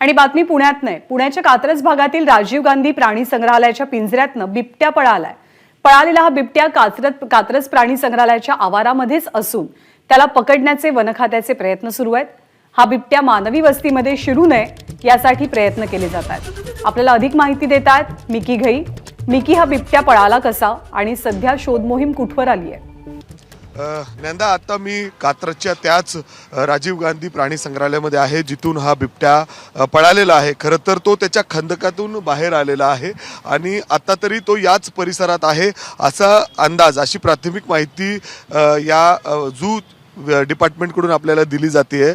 आणि बातमी पुण्यात नाही, पुण्याच्या कात्रज भागातील राजीव गांधी प्राणी संग्रहालयाच्या पिंजऱ्यातनं बिबट्या पळालाय। पळालेला हा बिबट्या कात्रज प्राणी संग्रहालयाच्या आवारामध्येच असून त्याला पकडण्याचे वन खात्याचे प्रयत्न सुरू आहेत। हा बिबट्या मानवी वस्तीमध्ये शिरू नये यासाठी प्रयत्न केले जात आहेत। आपल्याला अधिक माहिती देतात मिकी घई। मिकी, हा बिबट्या पळाला कसा आणि सध्या शोध मोहीम कुठवर आली आहे? नंदा, आता मी कात्रजच्या त्याच राजीव गांधी प्राणी संग्रहालयामध्ये आहे जिथून हा बिबट्या पळालेला आहे। खरं तर तो त्याच्या खंदकातून बाहेर आलेला आहे आणि आता तरी तो याच परिसरात आहे असा अंदाज, अशी प्राथमिक माहिती या झू डिपार्टमेंटकडून आपल्याला दिली जाते।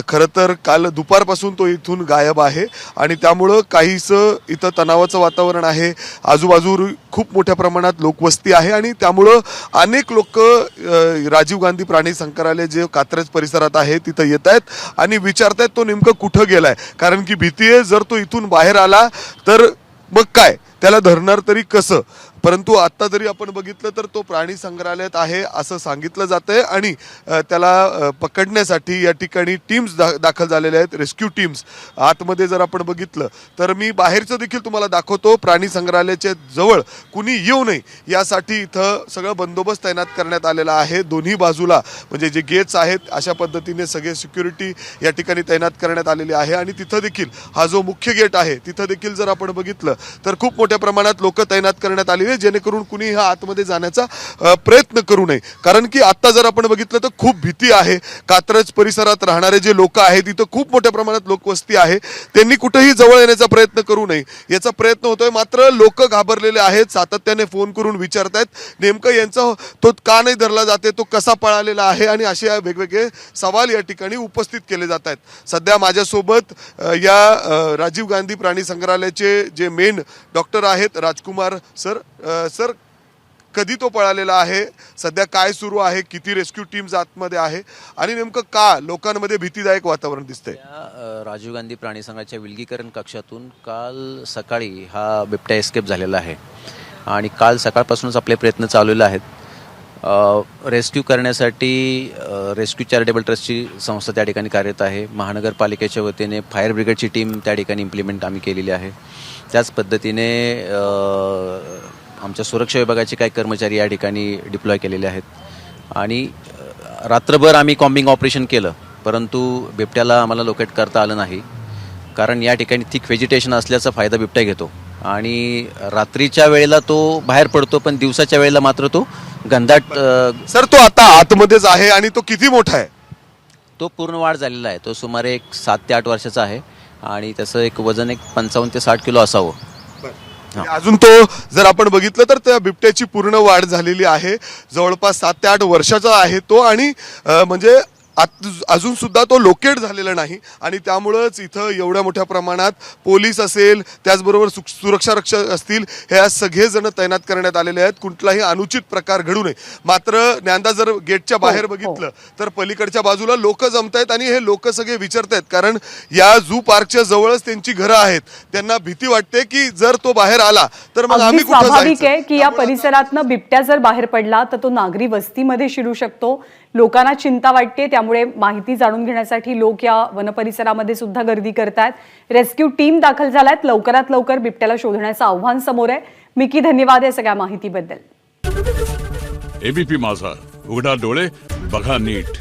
खरं तर काल दुपारपासून तो इथून गायब आहे आणि त्यामुळं काहीसं इथं तणावाचं वातावरण आहे। आजूबाजूला खूप मोठ्या प्रमाणात लोकवस्ती आहे आणि त्यामुळं अनेक लोक राजीव गांधी प्राणी संग्रहालय जे कात्रज परिसरात आहे तिथं येत आहेत आणि विचारतायत तो नेमकं कुठं गेलाय, कारण की भीती आहे जर तो इथून बाहेर आला तर मग काय, त्याला धरणार तरी कसं। परंतु आता जरी आपण बघितलं तर तो प्राणी संग्रहालयात आहे असं सांगितलं जातंय आणि त्याला पकडण्यासाठी या ठिकाणी टीम्स दाखल झालेल्या आहेत, रेस्क्यू टीम्स। आतमध्ये जर आपण बघितलं तर मी बाहेरचं देखील तुम्हाला दाखवतो। प्राणी संग्रहालयाच्या जवळ कुणी येऊ नये यासाठी इथं सगळं बंदोबस्त तैनात करण्यात आलेला आहे। दोन्ही बाजूला म्हणजे जे गेट्स आहेत अशा पद्धतीने सगळे सिक्युरिटी या ठिकाणी तैनात करण्यात आलेली आहे आणि तिथं देखील हा जो मुख्य गेट आहे तिथं देखील जर आपण बघितलं तर खूप मोठ्या प्रमाणात लोक तैनात करण्यात आलेली, जेणेकरून कुणी हा आतमध्ये जाण्याचा प्रयत्न करू नये। कारण की आता जर आपण बघितलं तर खूप भीती आहे। कात्रज परिसरात राहणारे जे लोक आहेत तिथं खूप मोठ्या प्रमाणात लोकवस्ती आहे, त्यांनी कुठेही जवळ येण्याचा प्रयत्न करू नये याचा प्रयत्न होतोय। मात्र लोक घाबरलेले आहेत, सातत्याने फोन करून विचारतायत नेमकं यांचा तो का नाही धरला जाते, तो कसा पळालेला आहे आणि असे वेगवेगळे सवाल या ठिकाणी उपस्थित केले जात आहेत। सध्या माझ्यासोबत या राजीव गांधी प्राणी संग्रहालयाचे जे मेन डॉक्टर आहेत राजकुमार सर। सर, कधी तो पळालेला आहे, सध्या काय सुरू आहे, किती रेस्क्यू टीम्स आतमध्ये आहे आणि नेमकं का लोकांमध्ये भीतीदायक वातावरण दिसतंय? राजीव गांधी प्राणी संग्रहालयाच्या विलगीकरण कक्षातून काल सकाळी हा बिबट्या एस्केप झालेला आहे आणि काल सकाळपासूनच आपले प्रयत्न चालवले आहेत। रेस्क्यू करण्यासाठी रेस्क्यू चॅरिटेबल ट्रस्टची संस्था त्या ठिकाणी कार्यरत आहे। महानगरपालिकेच्या वतीने फायर ब्रिगेडची टीम त्या ठिकाणी इम्प्लिमेंट आम्ही केलेली आहे। त्याच पद्धतीने आमच्या सुरक्षा विभागाचे काही कर्मचारी या ठिकाणी डिप्लॉय केलेले आहेत आणि रात्रभर आम्ही कॉम्बिंग ऑपरेशन केलं, परंतु बिबट्याला आम्हाला लोकेट करता आलं नाही। कारण या ठिकाणी थिक व्हेजिटेशन असल्याचा फायदा बिबट्या घेतो आणि रात्रीच्या वेळेला तो बाहेर पडतो, पण दिवसाच्या वेळेला मात्र तो घनदाट। सर, तो आता आतमध्येच आहे आणि तो किती मोठा आहे? तो पूर्ण वाढ झालेला आहे, तो सुमारे 7 ते 8 वर्षाचा आहे आणि त्याचं एक वजन 55 ते 60 किलो असावं। अजून तो जर आपण बघितलं तर त्या बिबट्याची पूर्ण वाढ झालेली आहे, जवळपास 7 ते 8 वर्षाचा आहे तो आणि म्हणजे अजून सुद्धा तो लोकेट झालेला नाही आणि त्यामुळंच इथं एवढ्या मोठ्या प्रमाणात पोलीस असेल, त्याचबरोबर सुरक्षा रक्षक असतील, हे सगळेजण तैनात करण्यात आलेले आहेत, कुठलाही अनुचित प्रकार घडू नये। मात्र ज्ञानदा, जर गेटच्या बाहेर बघितलं तर पलीकडच्या बाजूला लोक जमतायत आणि हे लोक सगळे विचारतायत, कारण या झू पार्कच्या जवळच त्यांची घरं आहेत, त्यांना भीती वाटते की जर तो बाहेर आला तर मग आम्ही कुठे जायचं। स्वाभाविक आहे की या परिसरातनं बिबट्या जर बाहेर पडला तर तो नागरी वस्तीमध्ये शिरू शकतो। लोकांना चिंता वाटते, त्यामुळे माहिती जाणून घेण्यासाठी लोक या वन परिसरामध्ये सुद्धा गर्दी करतात। रेस्क्यू टीम दाखल झाल्यात, लवकरात लवकर बिबट्याला शोधण्याचं आव्हान समोर आहे। मिकी, धन्यवाद या सगळ्या माहितीबद्दल। एबीपी माझा, उघडा डोळे बघा नीट।